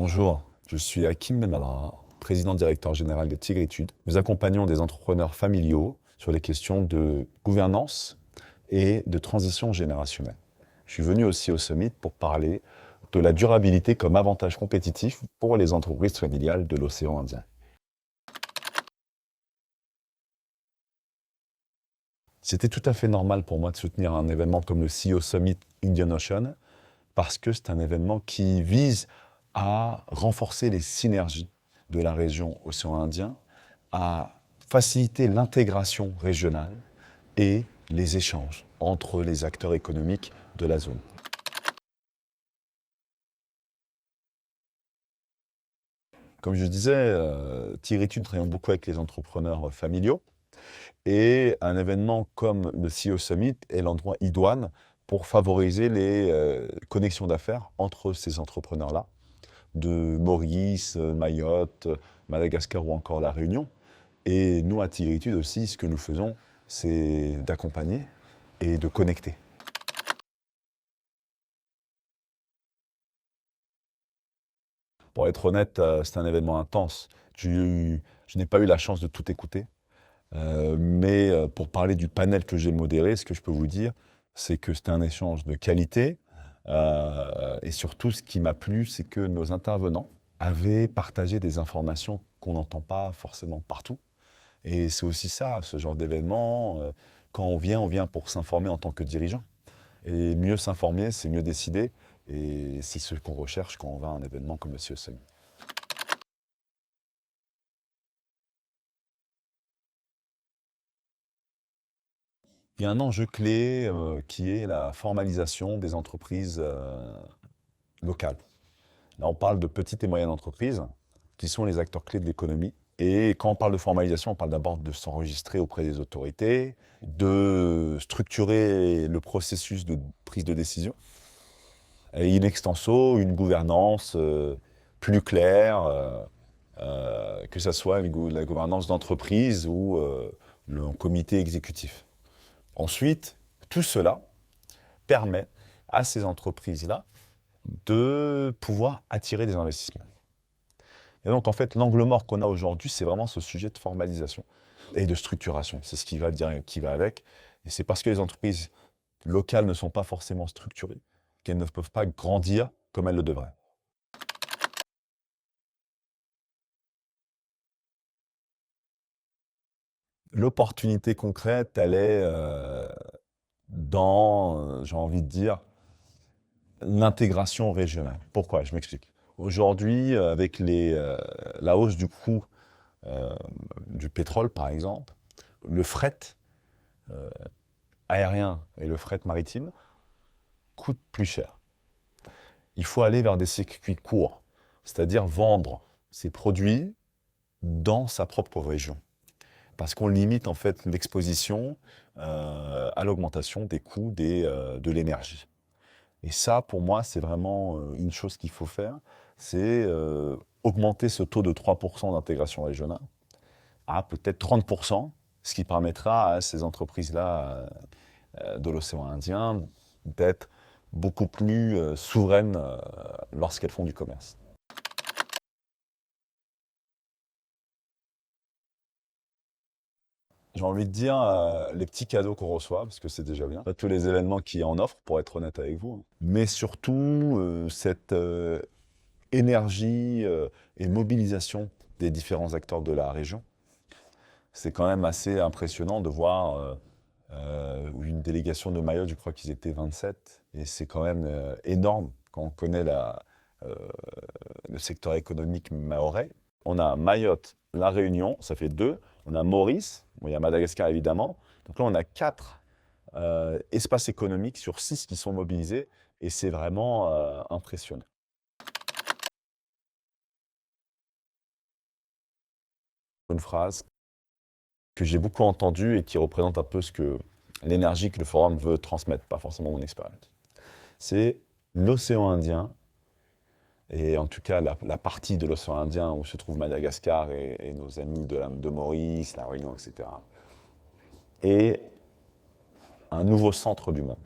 Bonjour, je suis Hakim Benmadra, président directeur général de Tigritude. Nous accompagnons des entrepreneurs familiaux sur les questions de gouvernance et de transition générationnelle. Je suis venu aussi au Summit pour parler de la durabilité comme avantage compétitif pour les entreprises familiales de l'océan Indien. C'était tout à fait normal pour moi de soutenir un événement comme le CEO Summit Indian Ocean parce que c'est un événement qui vise à renforcer les synergies de la région océan Indien, à faciliter l'intégration régionale et les échanges entre les acteurs économiques de la zone. Comme je disais, Tigritude travaille beaucoup avec les entrepreneurs familiaux et un événement comme le CEO Summit est l'endroit idoine pour favoriser les connexions d'affaires entre ces entrepreneurs-là, de Maurice, Mayotte, Madagascar ou encore La Réunion. Et nous, à Tigritude aussi, ce que nous faisons, c'est d'accompagner et de connecter. Pour être honnête, c'est un événement intense. Je n'ai pas eu la chance de tout écouter, mais pour parler du panel que j'ai modéré, ce que je peux vous dire, c'est que c'était un échange de qualité. Et surtout, ce qui m'a plu, c'est que nos intervenants avaient partagé des informations qu'on n'entend pas forcément partout. Et c'est aussi ça, ce genre d'événement. Quand on vient pour s'informer en tant que dirigeant. Et mieux s'informer, c'est mieux décider. Et c'est ce qu'on recherche quand on va à un événement comme le CEO Summit. Il y a un enjeu clé qui est la formalisation des entreprises locales. Là, on parle de petites et moyennes entreprises qui sont les acteurs clés de l'économie. Et quand on parle de formalisation, on parle d'abord de s'enregistrer auprès des autorités, de structurer le processus de prise de décision, et in extenso, une gouvernance plus claire, que ce soit la gouvernance d'entreprise ou le comité exécutif. Ensuite, tout cela permet à ces entreprises-là de pouvoir attirer des investissements. Et donc, en fait, l'angle mort qu'on a aujourd'hui, c'est vraiment ce sujet de formalisation et de structuration. C'est ce qui va dire, qui va avec. Et c'est parce que les entreprises locales ne sont pas forcément structurées qu'elles ne peuvent pas grandir comme elles le devraient. L'opportunité concrète, elle est dans, j'ai envie de dire, l'intégration régionale. Pourquoi? Je m'explique. Aujourd'hui, avec la hausse du coût du pétrole, par exemple, le fret euh, aérien et le fret maritime coûtent plus cher. Il faut aller vers des circuits courts, c'est-à-dire vendre ses produits dans sa propre région. Parce qu'on limite en fait l'exposition à l'augmentation des coûts de l'énergie. Et ça, pour moi, c'est vraiment une chose qu'il faut faire, c'est augmenter ce taux de 3% d'intégration régionale à peut-être 30%, ce qui permettra à ces entreprises-là de l'océan Indien d'être beaucoup plus souveraines lorsqu'elles font du commerce. J'ai envie de dire les petits cadeaux qu'on reçoit, parce que c'est déjà bien. Pas tous les événements qui en offrent, pour être honnête avec vous. Mais surtout, cette énergie et mobilisation des différents acteurs de la région. C'est quand même assez impressionnant de voir une délégation de Mayotte, je crois qu'ils étaient 27, et c'est quand même énorme quand on connaît euh, le secteur économique mahorais. On a Mayotte, La Réunion, ça fait 2. On a Maurice, bon, il y a Madagascar évidemment. Donc là, on a 4 espaces économiques sur 6 qui sont mobilisés, et c'est vraiment impressionnant. Une phrase que j'ai beaucoup entendue et qui représente un peu l'énergie que le forum veut transmettre, pas forcément mon expérience. C'est l'océan Indien, et en tout cas la partie de l'océan Indien où se trouve Madagascar et nos amis de Maurice, La Réunion, etc., est un nouveau centre du monde.